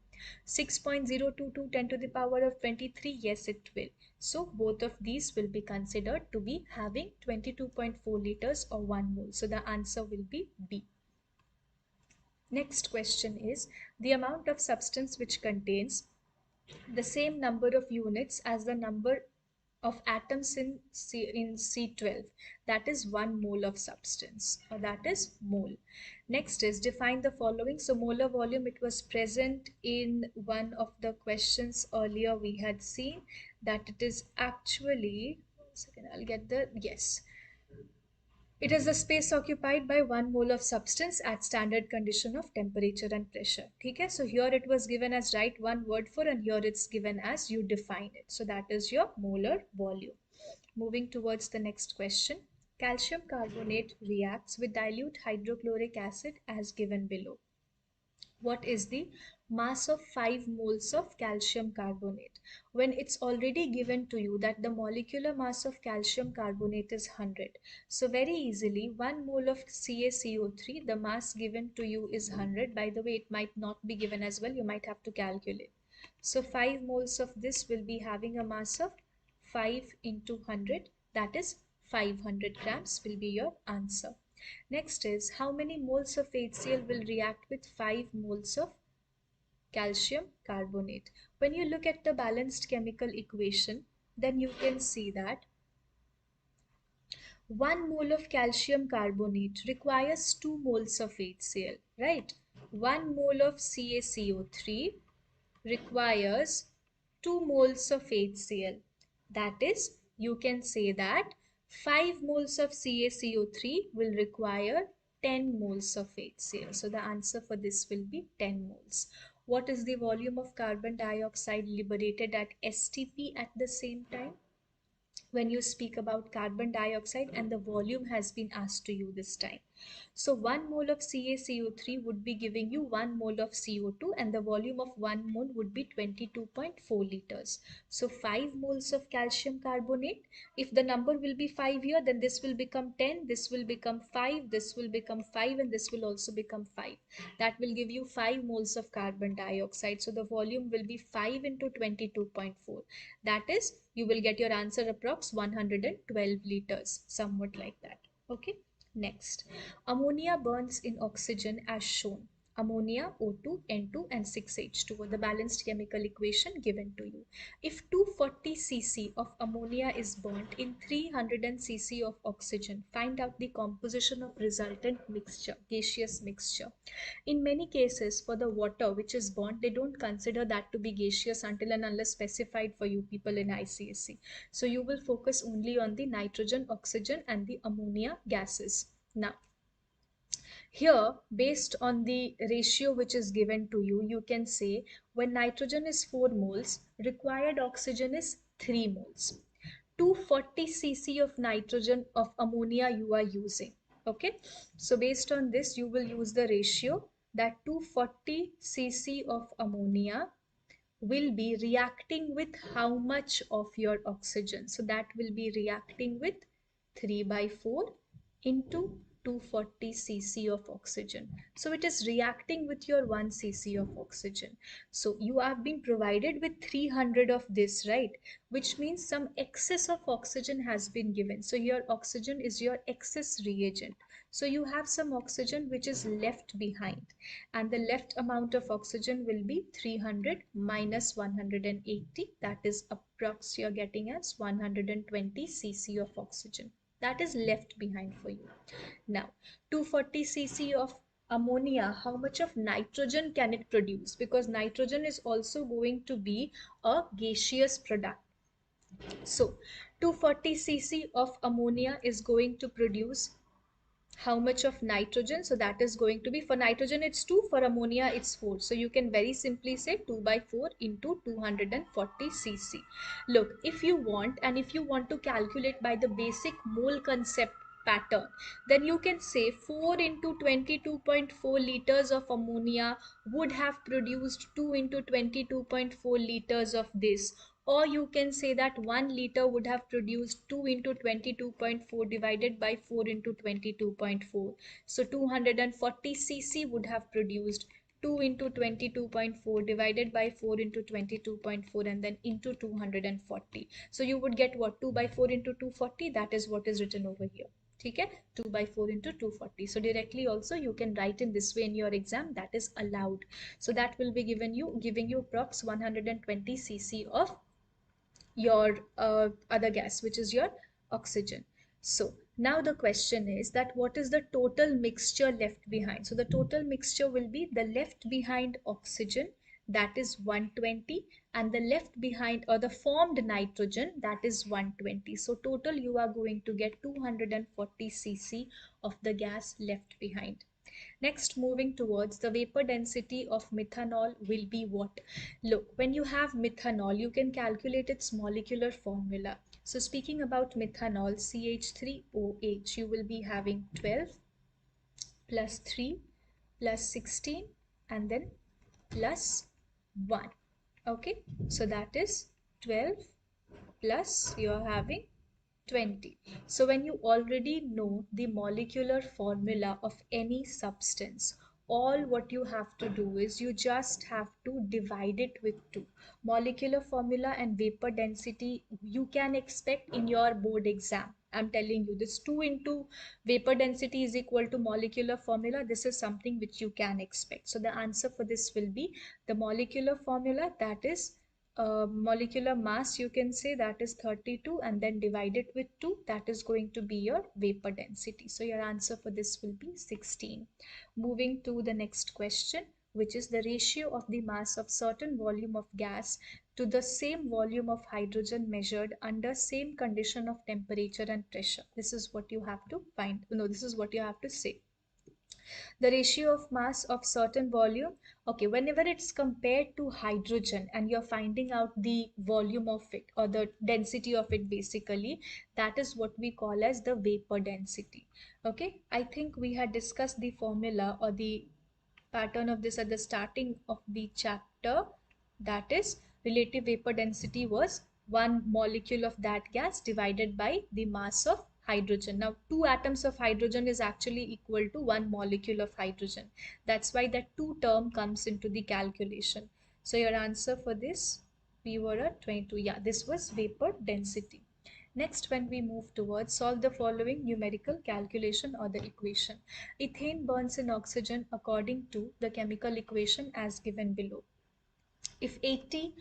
6.022 10 to the power of 23, yes it will. So both of these will be considered to be having 22.4 liters or 1 mole. So the answer will be B. Next question is the amount of substance which contains the same number of units as the number of atoms in C12, that is 1 mole of substance, or that is mole. Next is define the following. So molar volume, it was present in one of the questions earlier. We had seen that it is actually, one second, I'll get the, yes, It is the space occupied by 1 mole of substance at standard condition of temperature and pressure. Okay, so here it was given as write one word for, and here it's given as you define it. So that is your molar volume. Moving towards the next question. Calcium carbonate reacts with dilute hydrochloric acid as given below. What is the mass of 5 moles of calcium carbonate? When it's already given to you that the molecular mass of calcium carbonate is 100. So very easily 1 mole of CaCO3, the mass given to you is 100. By the way, it might not be given as well. You might have to calculate. So 5 moles of this will be having a mass of 5 into 100. That is 500 grams will be your answer. Next is how many moles of HCl will react with 5 moles of calcium carbonate. When you look at the balanced chemical equation, then you can see that 1 mole of calcium carbonate requires 2 moles of HCl, right? 1 mole of CaCO3 requires 2 moles of HCl. That is, you can say that 5 moles of CaCO3 will require 10 moles of HCl. So the answer for this will be 10 moles. What is the volume of carbon dioxide liberated at STP at the same time? When you speak about carbon dioxide, and the volume has been asked to you this time. So 1 mole of CaCO3 would be giving you 1 mole of CO2, and the volume of 1 mole would be 22.4 liters. So 5 moles of calcium carbonate, if the number will be 5 here, then this will become 10, this will become 5, this will become 5, and this will also become 5. That will give you 5 moles of carbon dioxide. So the volume will be 5 into 22.4. That is, you will get your answer approx 112 liters, somewhat like that. Okay. Next, ammonia burns in oxygen as shown. Ammonia, O2, N2 and 6H2, the balanced chemical equation given to you. If 240 cc of ammonia is burnt in 300 cc of oxygen, find out the composition of resultant mixture, gaseous mixture. In many cases, for the water which is burnt, they don't consider that to be gaseous until and unless specified for you people in ICSE. So you will focus only on the nitrogen, oxygen and the ammonia gases. Now, here, based on the ratio which is given to you, you can say when nitrogen is 4 moles, required oxygen is 3 moles. 240 cc of nitrogen of ammonia you are using. Okay, so based on this, you will use the ratio that 240 cc of ammonia will be reacting with how much of your oxygen. So that will be reacting with 3 by 4 into 240 cc of oxygen. So it is reacting with your 1 cc of oxygen. So you have been provided with 300 of this, right? Which means some excess of oxygen has been given. So your oxygen is your excess reagent. So you have some oxygen which is left behind, and the left amount of oxygen will be 300 minus 180. That is approx you're getting as 120 cc of oxygen. That is left behind for you. Now, 240 cc of ammonia, how much of nitrogen can it produce? Because nitrogen is also going to be a gaseous product. So, 240 cc of ammonia is going to produce how much of nitrogen? So that is going to be, for nitrogen it's 2, for ammonia it's 4. So you can very simply say 2 by 4 into 240 cc. Look, if you want, and if you want to calculate by the basic mole concept pattern, then you can say 4 into 22.4 liters of ammonia would have produced 2 into 22.4 liters of this. Or you can say that 1 liter would have produced 2 into 22.4 divided by 4 into 22.4. So 240 cc would have produced 2 into 22.4 divided by 4 into 22.4 and then into 240. So you would get what? 2 by 4 into 240. That is what is written over here. Okay, 2 by 4 into 240. So directly also you can write in this way in your exam. That is allowed. So that will be giving you approx 120 cc of your other gas, which is your oxygen. So now the question is that what is the total mixture left behind? So the total mixture will be the left behind oxygen that is 120, and the left behind or the formed nitrogen, that is 120. So total you are going to get 240 cc of the gas left behind. Next, moving towards the vapor density of methanol will be what? Look, when you have methanol, you can calculate its molecular formula. So speaking about methanol, CH3OH, you will be having 12 plus 3 plus 16 and then plus 1. Okay, so that is 12 plus you are having 20. So when you already know the molecular formula of any substance, all what you have to do is you just have to divide it with 2. Molecular formula and vapor density you can expect in your board exam. I'm telling you, this 2 into vapor density is equal to molecular formula. This is something which you can expect. So the answer for this will be the molecular formula, that is molecular mass, you can say, that is 32, and then divide it with 2, that is going to be your vapor density. So your answer for this will be 16. Moving to the next question, which is the ratio of the mass of certain volume of gas to the same volume of hydrogen measured under same condition of temperature and pressure. This is what you have to find. No, this is what you have to say. The ratio of mass of certain volume, okay, whenever it's compared to hydrogen and you're finding out the volume of it or the density of it, basically that is what we call as the vapor density. Okay, I think we had discussed the formula or the pattern of this at the starting of the chapter. That is, relative vapor density was one molecule of that gas divided by the mass of hydrogen. Now 2 atoms of hydrogen is actually equal to 1 molecule of hydrogen. That's why that 2 term comes into the calculation. So your answer for this, we were at 22. Yeah, this was vapor density. Next, when we move towards solve the following numerical calculation or the equation. Ethane burns in oxygen according to the chemical equation as given below. If 80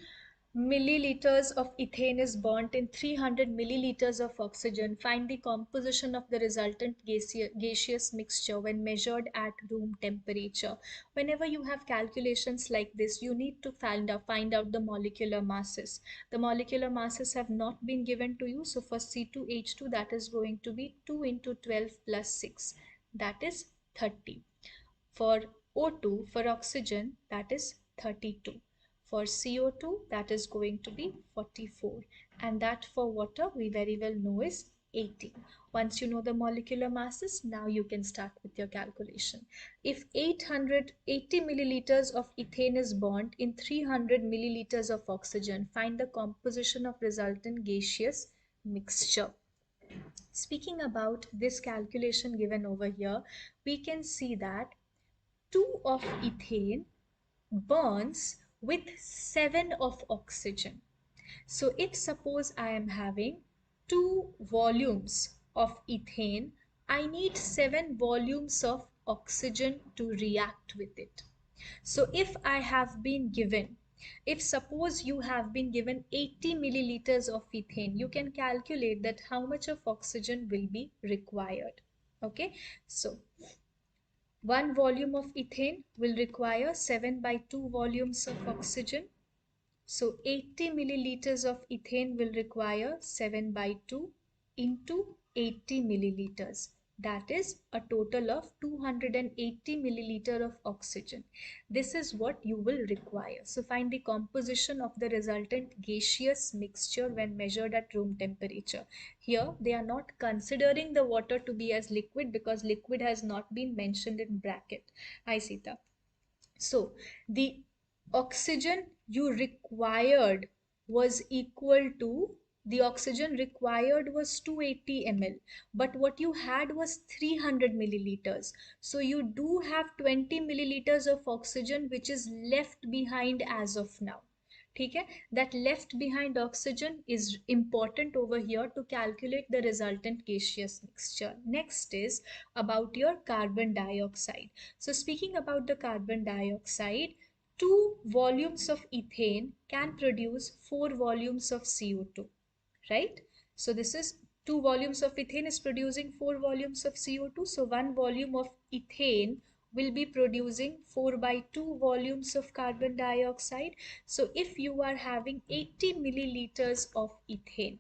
milliliters of ethane is burnt in 300 milliliters of oxygen, find the composition of the resultant gaseous mixture when measured at room temperature. Whenever you have calculations like this, you need to find out the molecular masses. The molecular masses have not been given to you. So for C2H2, that is going to be 2 into 12 plus 6, that is 30. For O2, for oxygen, that is 32. For CO2, that is going to be 44. And that for water, we very well know is 18. Once you know the molecular masses, now you can start with your calculation. If 880 milliliters of ethane is burnt in 300 milliliters of oxygen, find the composition of resultant gaseous mixture. Speaking about this calculation given over here, we can see that 2 of ethane burns with 7 of oxygen. So if suppose I am having 2 volumes of ethane, I need 7 volumes of oxygen to react with it. So if I have been given, if suppose you have been given 80 milliliters of ethane, you can calculate that how much of oxygen will be required. Okay, so 1 volume of ethane will require 7 by 2 volumes of oxygen. So 80 milliliters of ethane will require 7 by 2 into 80 milliliters. That is a total of 280 milliliter of oxygen. This is what you will require. So find the composition of the resultant gaseous mixture when measured at room temperature. Here they are not considering the water to be as liquid because liquid has not been mentioned in bracket. I see that. So the oxygen you required was equal to, the oxygen required was 280 ml, but what you had was 300 milliliters. So you do have 20 milliliters of oxygen which is left behind as of now. ठीक है, that left behind oxygen is important over here to calculate the resultant gaseous mixture. Next is about your carbon dioxide. So speaking about the carbon dioxide, 2 volumes of ethane can produce 4 volumes of CO2, right? So this is 2 volumes of ethane is producing 4 volumes of CO2. So 1 volume of ethane will be producing 4 by 2 volumes of carbon dioxide. So if you are having 80 milliliters of ethane,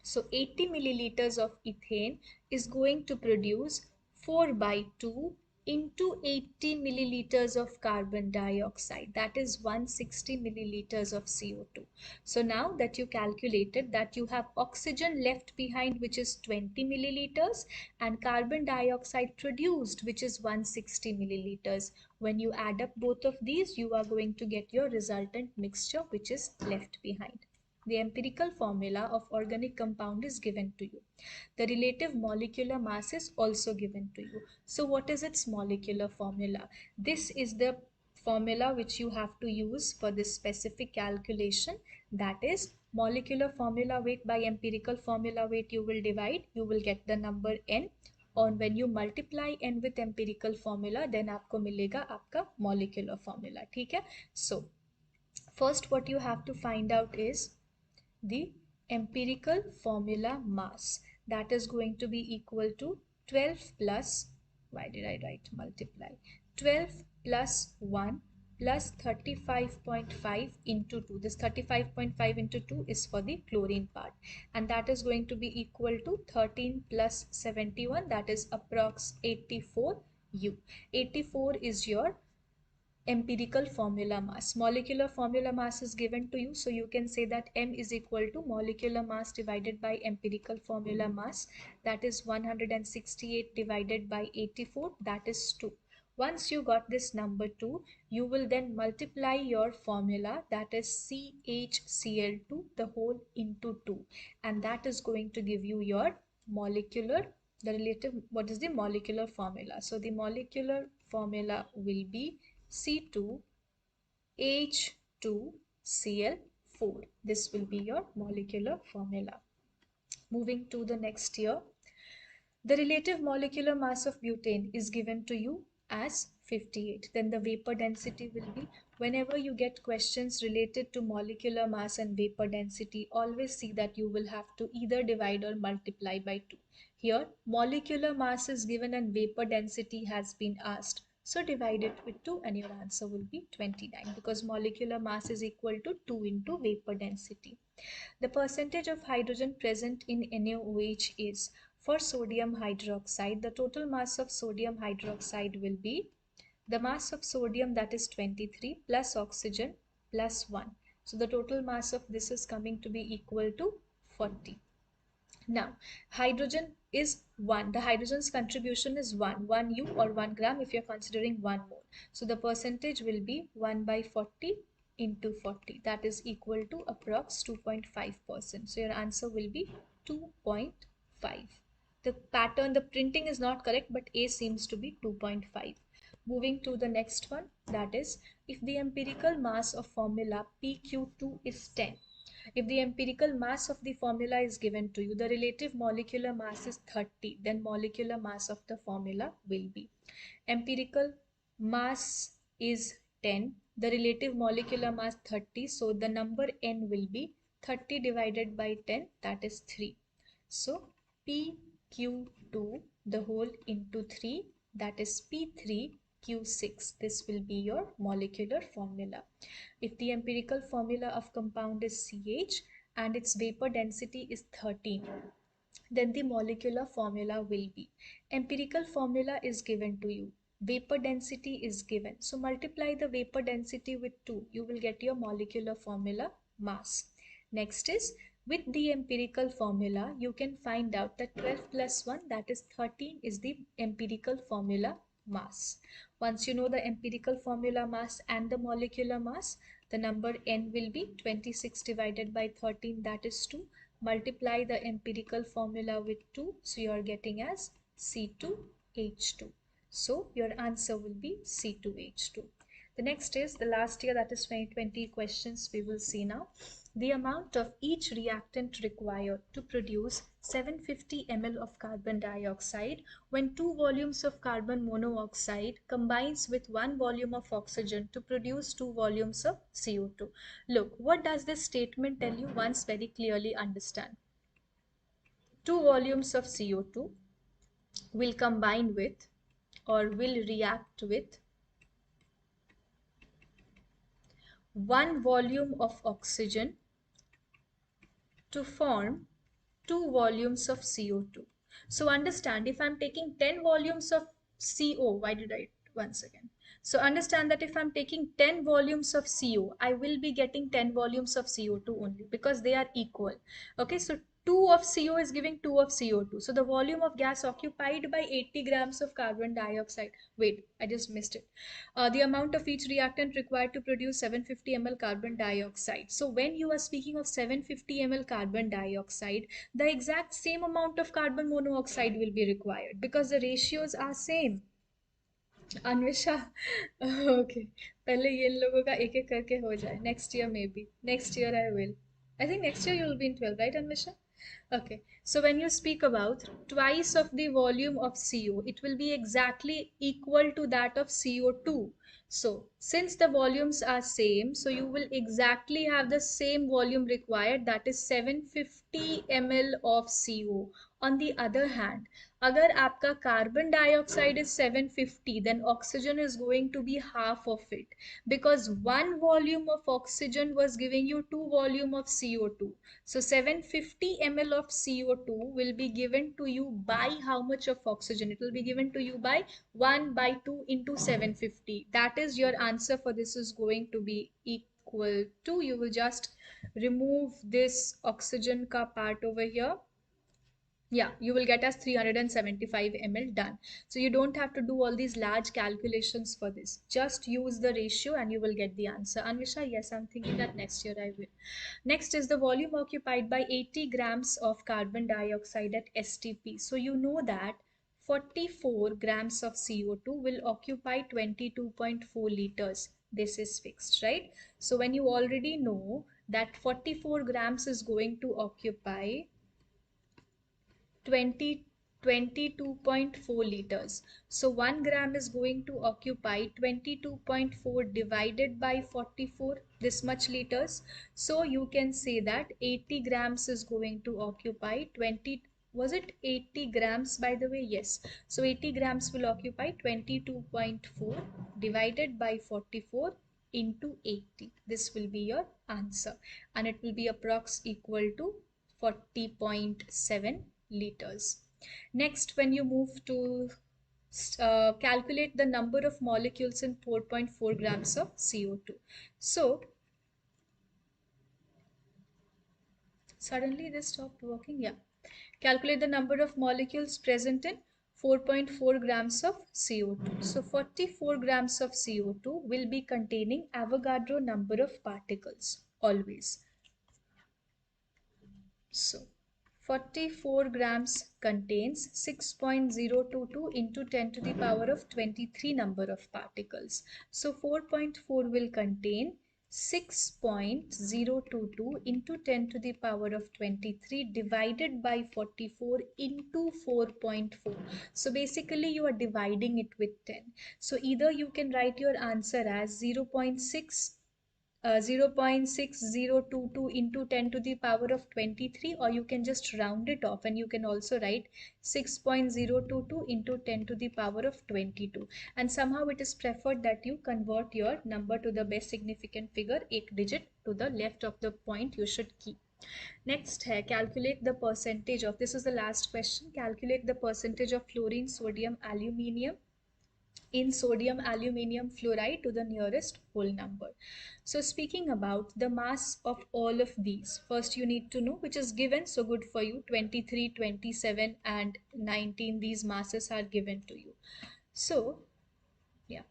so 80 milliliters of ethane is going to produce 4 by 2 into 80 milliliters of carbon dioxide. That is 160 milliliters of CO2. So now that you calculated that you have oxygen left behind, which is 20 milliliters, and carbon dioxide produced, which is 160 milliliters. When you add up both of these, you are going to get your resultant mixture, which is left behind. The empirical formula of organic compound is given to you. The relative molecular mass is also given to you. So what is its molecular formula? This is the formula which you have to use for this specific calculation. That is molecular formula weight by empirical formula weight. You will divide, you will get the number n, और when you multiply n with empirical formula, then आपको मिलेगा आपका molecular formula. ठीक है? So first what you have to find out is the empirical formula mass. That is going to be equal to 12 plus, why did I write multiply? 12 plus 1 plus 35.5 into 2. This 35.5 into 2 is for the chlorine part, and that is going to be equal to 13 plus 71, that is approx 84 U. 84 is your empirical formula mass. Molecular formula mass is given to you, so you can say that m is equal to molecular mass divided by empirical formula mass, that is 168 divided by 84, that is 2. Once you got this number 2, you will then multiply your formula, that is CHCl2, the whole into 2, and that is going to give you your molecular, the relative, what is the molecular formula? So the molecular formula will be C2H2Cl4. This will be your molecular formula. Moving to the next here, the relative molecular mass of butane is given to you as 58. Then the vapor density will be, whenever you get questions related to molecular mass and vapor density, always see that you will have to either divide or multiply by 2. Here, molecular mass is given and vapor density has been asked. So divide it with 2 and your answer will be 29, because molecular mass is equal to 2 into vapor density. The percentage of hydrogen present in NaOH is, for sodium hydroxide, the total mass of sodium hydroxide will be the mass of sodium, that is 23, plus oxygen plus 1. So the total mass of this is coming to be equal to 40. Now, hydrogen is 1. The hydrogen's contribution is 1 U or 1 gram if you're considering 1 mole. So the percentage will be 1 by 40 into 40. That is equal to approx 2.5%. So your answer will be 2.5. The pattern, the printing is not correct, but A seems to be 2.5. Moving to the next one, that is, if the empirical mass of formula PQ2 is 10, if the empirical mass of the formula is given to you, the relative molecular mass is 30, then molecular mass of the formula will be, empirical mass is 10, the relative molecular mass 30, so the number n will be 30 divided by 10, that is 3. So PQ2 the whole into 3, that is P3Q6. This will be your molecular formula. If the empirical formula of compound is CH and its vapor density is 13, then the molecular formula will be, empirical formula is given to you, vapor density is given, so multiply the vapor density with 2, you will get your molecular formula mass. Next is, with the empirical formula you can find out that 12 plus 1, that is 13, is the empirical formula mass. Once you know the empirical formula mass and the molecular mass, the number n will be 26 divided by 13, that is 2. Multiply the empirical formula with 2, so you are getting as C2H2. So your answer will be C2H2. The next is the last year, that is 2020 questions we will see now. The amount of each reactant required to produce 750 ml of carbon dioxide when 2 volumes of carbon monoxide combines with 1 volume of oxygen to produce 2 volumes of CO2. Look, what does this statement tell you? Once very clearly understand. 2 volumes of CO2 will combine with or will react with 1 volume of oxygen to form 2 volumes of CO2. So understand, if I'm taking 10 volumes of CO, why did I, once again. So understand that if I'm taking 10 volumes of CO, I will be getting 10 volumes of CO2 only because they are equal. Okay, so 2 of CO is giving 2 of CO2. So the volume of gas occupied by 80 grams of carbon dioxide. Wait, I just missed it. The amount of each reactant required to produce 750 ml carbon dioxide. So when you are speaking of 750 ml carbon dioxide, the exact same amount of carbon monoxide will be required because the ratios are same. Anvesha okay पहले ये इन लोगों का एक एक करके हो जाए next year may be next year I will I think next year you will be in 12 right Anvisha okay so when you speak about twice of the volume of CO it will be exactly equal to that of CO2 so since the volumes are same so you will exactly have the same volume required that is 750 ml of CO on the other hand अगर आपका carbon dioxide is 750 then oxygen is going to be half of it because 1 volume of oxygen was giving you 2 volume of CO2 so 750 ml of CO2 will be given to you by how much of oxygen it will be given to you by 1 by 2 into 750 that is your answer for this is going to be equal to you will just remove this oxygen ka part over here yeah you will get as 375 ml done so you don't have to do all these large calculations for this just use the ratio and you will get the answer Anvisha yes I'm thinking that next year I will next is the volume occupied by 80 grams of carbon dioxide at STP so you know that 44 grams of CO2 will occupy 22.4 liters this is fixed right so when you already know that 44 grams is going to occupy 22.4 liters. So 1 gram is going to occupy 22.4 divided by 44, this much liters. So you can say that 80 grams is going to occupy 20, was it 80 grams by the way? Yes. So 80 grams will occupy 22.4 divided by 44 into 80. This will be your answer and it will be approx equal to 40.7 liters. Next, when you move to calculate the number of molecules in 4.4 grams of CO2. So, suddenly this stopped working. Yeah. Calculate the number of molecules present in 4.4 grams of CO2. So 44 grams of CO2 will be containing Avogadro number of particles always. So 44 grams contains 6.022 into 10 to the power of 23 number of particles. So 4.4 will contain 6.022 into 10 to the power of 23 divided by 44 into 4.4. So basically you are dividing it with 10. So either you can write your answer as 0.6022 into 10 to the power of 23 or you can just round it off and you can also write 6.022 into 10 to the power of 22 and somehow it is preferred that you convert your number to the best significant figure 8 digit to the left of the point you should keep. Next है calculate the percentage of this is the last question calculate the percentage of fluorine sodium aluminium in sodium aluminium fluoride to the nearest whole number. So speaking about the mass of all of these, first you need to know which is given, so good for you, 23, 27 and 19, these masses are given to you. So yeah,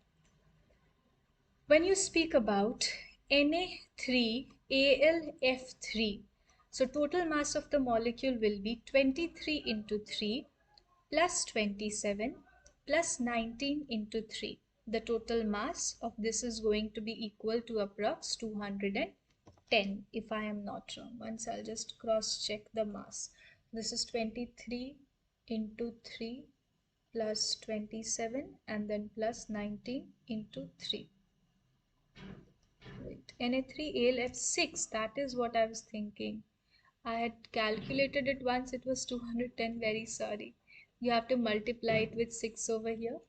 when you speak about Na3AlF3, so total mass of the molecule will be 23 into 3 plus 27 plus 19 into 3. The total mass of this is going to be equal to approx 210 if I am not wrong. Once I'll just cross check the mass. This is 23 into 3 plus 27 and then plus 19 into 3. Wait, Na3AlF6, that is what I was thinking. I had calculated it once, it was 210, very sorry. You have to multiply it with 6 over here.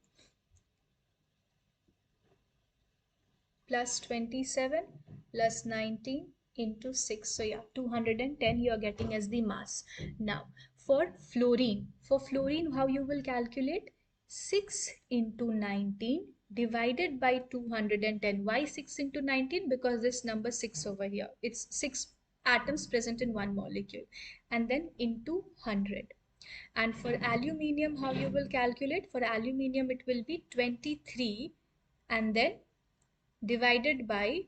plus 27 plus 19 into 6. So yeah, 210 you are getting as the mass. Now for fluorine, how you will calculate? 6 into 19 divided by 210. Why 6 into 19? Because this number 6 over here. It's 6 atoms present in one molecule. And then into 100. And for aluminium, how you will calculate? For aluminium, it will be 23 and then divided by,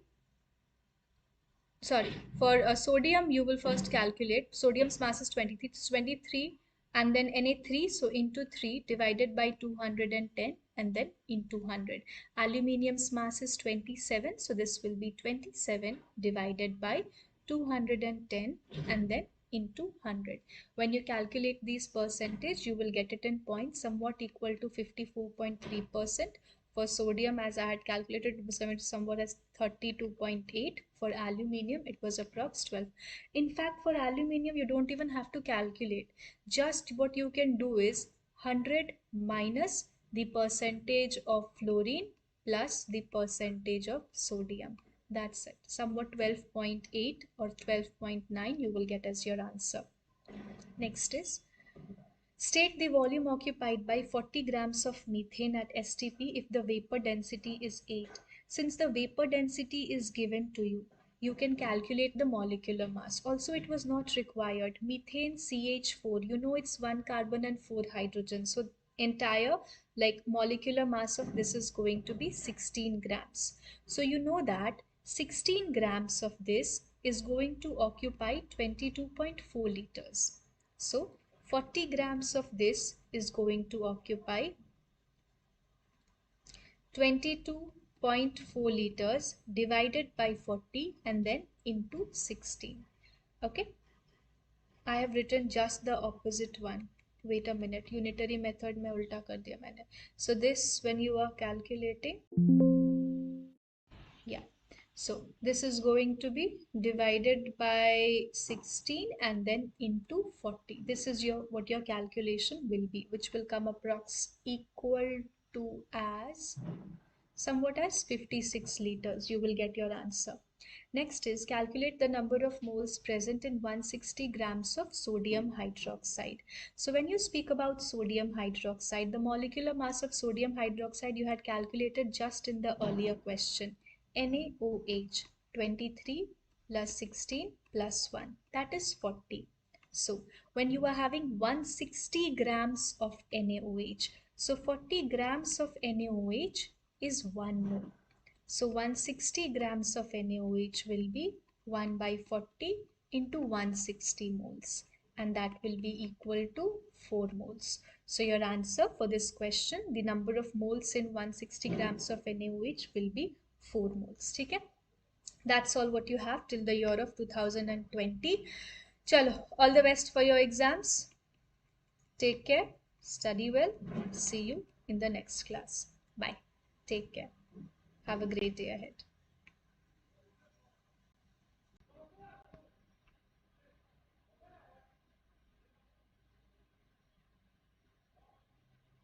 sorry, for sodium you will first calculate sodium's mass is 23 and then Na3, so into 3 divided by 210 and then into 100. Aluminium's mass is 27, so this will be 27 divided by 210 and then into 100. When you calculate these percentage, you will get it in points, somewhat equal to 54.3%. For sodium, as I had calculated, it was somewhat as 32.8. For aluminium, it was approx 12. In fact, for aluminium, you don't even have to calculate. Just what you can do is 100 minus the percentage of fluorine plus the percentage of sodium. That's it. Somewhat 12.8 or 12.9 you will get as your answer. Next is, state the volume occupied by 40 grams of methane at STP if the vapor density is 8. Since the vapor density is given to you, you can calculate the molecular mass. Also, it was not required. Methane CH4, you know it's 1 carbon and 4 hydrogen. So entire like molecular mass of this is going to be 16 grams. So you know that 16 grams of this is going to occupy 22.4 liters. So 40 grams of this is going to occupy 22.4 liters divided by 40 and then into 16. Okay, I have written just the opposite one. Wait a minute, unitary method में उल्टा कर दिया मैंने. So this, when you are calculating, yeah, so this is going to be divided by 16 and then into 40. This is your what your calculation will be, which will come approx equal to as somewhat as 56 liters. You will get your answer. Next is, calculate the number of moles present in 160 grams of sodium hydroxide. So when you speak about sodium hydroxide, the molecular mass of sodium hydroxide you had calculated just in the earlier question. NaOH 23 plus 16 plus 1, that is 40. So when you are having 160 grams of NaOH, so 40 grams of NaOH is 1 mole. So 160 grams of NaOH will be 1 by 40 into 160 moles, and that will be equal to 4 moles. So your answer for this question, the number of moles in 160 grams of NaOH will be 4 moles. Okay? That's all what you have till the year of 2020. Chalo, all the best for your exams. Take care, study well. See you in the next class. Bye. Take care. Have a great day ahead.